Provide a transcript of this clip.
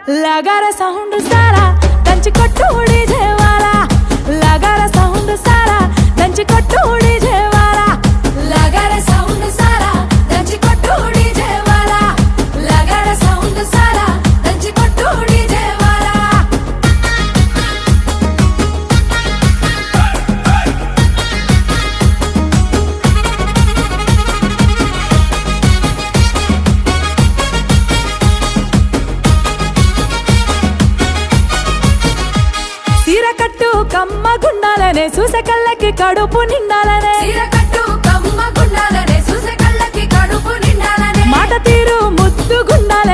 लगारा sound सारा దంచి కొట్టు डीजे वाला लगारा साउंड सारा దంచి కొట్టు डीजे वाला लगारा साउंड सारा దంచి కొట్టు डीजे वाला लगारा साउंड सारा దంచి కొట్టు डीजे वाला సీరకట్టు కమ్మ గుండాలనే చూసే కళ్ళకి కడుపు నిండాలనే సీరకట్టు కమ్మ గుండాలనే చూసే కళ్ళకి కడుపు నిండాలనే మాట తీరు ముద్దు గుండాలనే